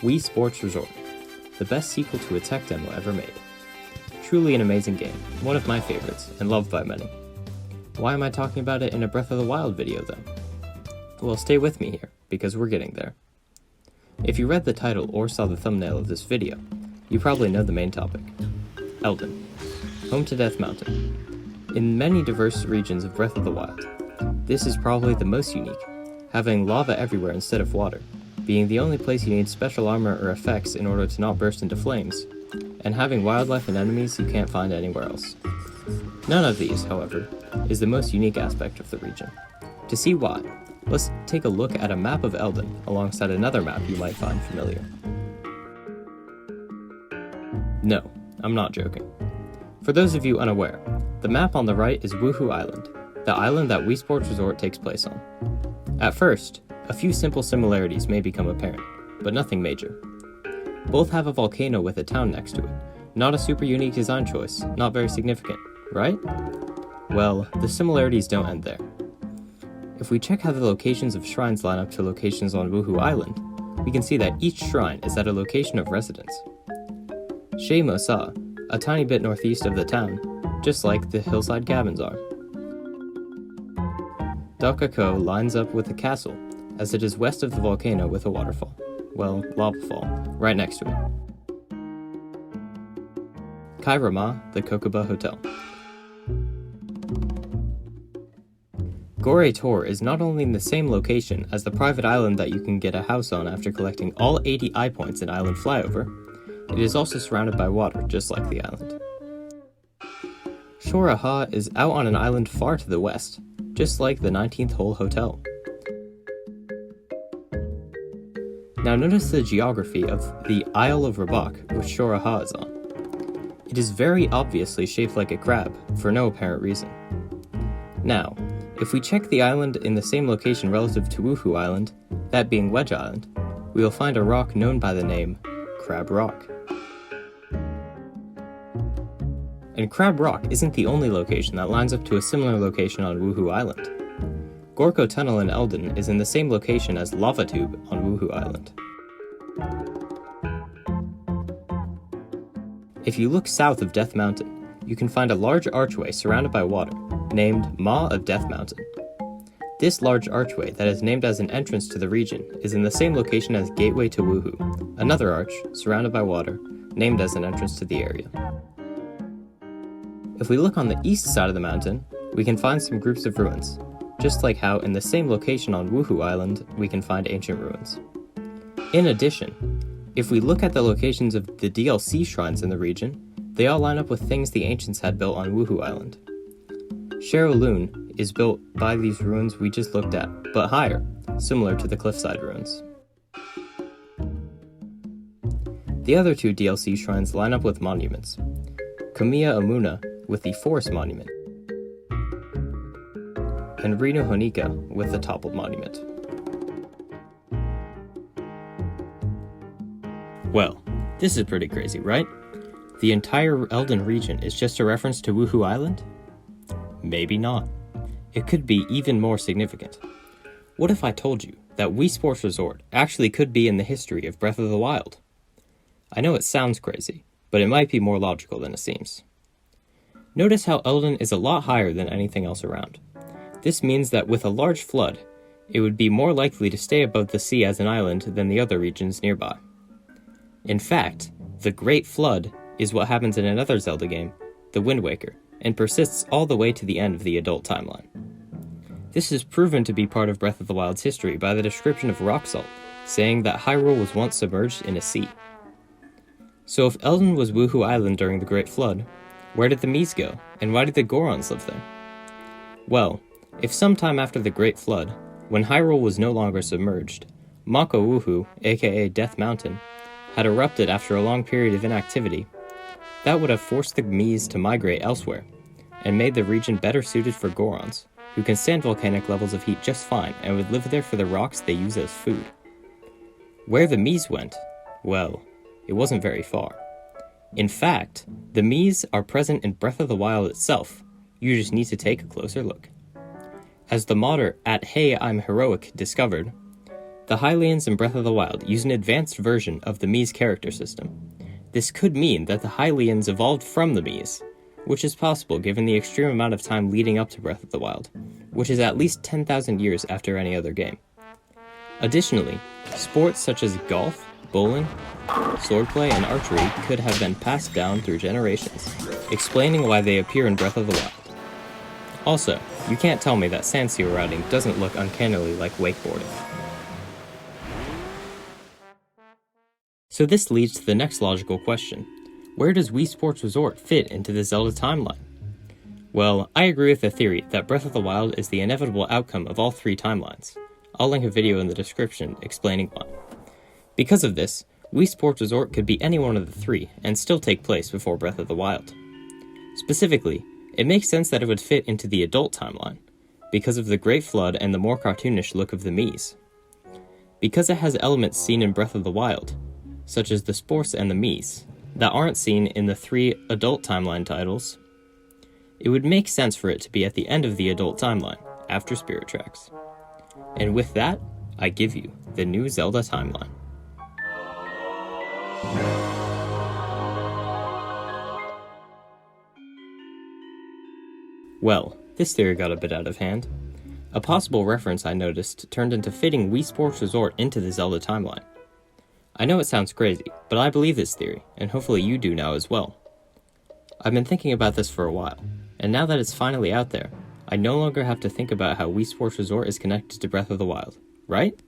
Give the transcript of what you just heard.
Wii Sports Resort, the best sequel to a tech demo ever made. Truly an amazing game, one of my favorites, and loved by many. Why am I talking about it in a Breath of the Wild video though? Well, stay with me here, because we're getting there. If you read the title or saw the thumbnail of this video, you probably know the main topic. Eldin, home to Death Mountain. In many diverse regions of Breath of the Wild, this is probably the most unique, having lava everywhere instead of water, being the only place you need special armor or effects in order to not burst into flames, and having wildlife and enemies you can't find anywhere else. None of these, however, is the most unique aspect of the region. To see why, let's take a look at a map of Eldin alongside another map you might find familiar. No, I'm not joking. For those of you unaware, the map on the right is Wuhu Island, the island that Wii Sports Resort takes place on. At first, a few simple similarities may become apparent, but nothing major. Both have a volcano with a town next to it, not a super unique design choice, not very significant, right? Well, the similarities don't end there. If we check how the locations of shrines line up to locations on Wuhu Island, we can see that each shrine is at a location of residence. Shei Mosa, a tiny bit northeast of the town, just like the hillside cabins are. Dokako lines up with the castle, as it is west of the volcano with a waterfall, well, lava fall, right next to it. Kairama, the Kokuba Hotel. Gore Tor is not only in the same location as the private island that you can get a house on after collecting all 80 eye points in Island Flyover, it is also surrounded by water, just like the island. Shoraha is out on an island far to the west, just like the 19th Hole Hotel. Now notice the geography of the Isle of Rabak, which Shoraha is on. It is very obviously shaped like a crab, for no apparent reason. Now, if we check the island in the same location relative to Wuhu Island, that being Wedge Island, we will find a rock known by the name Crab Rock. And Crab Rock isn't the only location that lines up to a similar location on Wuhu Island. Gorko Tunnel in Eldin is in the same location as Lava Tube on Wuhu Island. If you look south of Death Mountain, you can find a large archway surrounded by water, named Maw of Death Mountain. This large archway that is named as an entrance to the region is in the same location as Gateway to Wuhu, another arch, surrounded by water, named as an entrance to the area. If we look on the east side of the mountain, we can find some groups of ruins, just like how in the same location on Wuhu Island, we can find ancient ruins. In addition, if we look at the locations of the DLC shrines in the region, they all line up with things the ancients had built on Wuhu Island. Sherolun is built by these ruins we just looked at, but higher, similar to the cliffside ruins. The other two DLC shrines line up with monuments. Kamiya Amuna with the Forest Monument, and Rinu Honika with the Toppled Monument. Well, this is pretty crazy, right? The entire Eldin region is just a reference to Wuhu Island? Maybe not. It could be even more significant. What if I told you that Wii Sports Resort actually could be in the history of Breath of the Wild? I know it sounds crazy, but it might be more logical than it seems. Notice how Eldin is a lot higher than anything else around. This means that with a large flood, it would be more likely to stay above the sea as an island than the other regions nearby. In fact, the Great Flood is what happens in another Zelda game, The Wind Waker, and persists all the way to the end of the adult timeline. This is proven to be part of Breath of the Wild's history by the description of rock salt, saying that Hyrule was once submerged in a sea. So if Eldin was Wuhu Island during the Great Flood, where did the Mies go, and why did the Gorons live there? Well, if sometime after the Great Flood, when Hyrule was no longer submerged, Mako Wuhu, aka Death Mountain, had erupted after a long period of inactivity, that would have forced the Mies to migrate elsewhere, and made the region better suited for Gorons, who can stand volcanic levels of heat just fine and would live there for the rocks they use as food. Where the Mies went, well, it wasn't very far. In fact, the Mies are present in Breath of the Wild itself, you just need to take a closer look. As the modder at Hey I'm Heroic discovered, The Hylians in Breath of the Wild use an advanced version of the Mii's character system. This could mean that the Hylians evolved from the Mii's, which is possible given the extreme amount of time leading up to Breath of the Wild, which is at least 10,000 years after any other game. Additionally, sports such as golf, bowling, swordplay, and archery could have been passed down through generations, explaining why they appear in Breath of the Wild. Also, you can't tell me that sand seal routing doesn't look uncannily like wakeboarding. So this leads to the next logical question. Where does Wii Sports Resort fit into the Zelda timeline? Well, I agree with the theory that Breath of the Wild is the inevitable outcome of all three timelines. I'll link a video in the description explaining why. Because of this, Wii Sports Resort could be any one of the three and still take place before Breath of the Wild. Specifically, it makes sense that it would fit into the adult timeline, because of the Great Flood and the more cartoonish look of the Mii's. Because it has elements seen in Breath of the Wild, such as the sports and the Mii's, that aren't seen in the three adult timeline titles, it would make sense for it to be at the end of the adult timeline, after Spirit Tracks. And with that, I give you the new Zelda timeline. Well, this theory got a bit out of hand. A possible reference I noticed turned into fitting Wii Sports Resort into the Zelda timeline. I know it sounds crazy, but I believe this theory, and hopefully you do now as well. I've been thinking about this for a while, and now that it's finally out there, I no longer have to think about how Wii Sports Resort is connected to Breath of the Wild, right?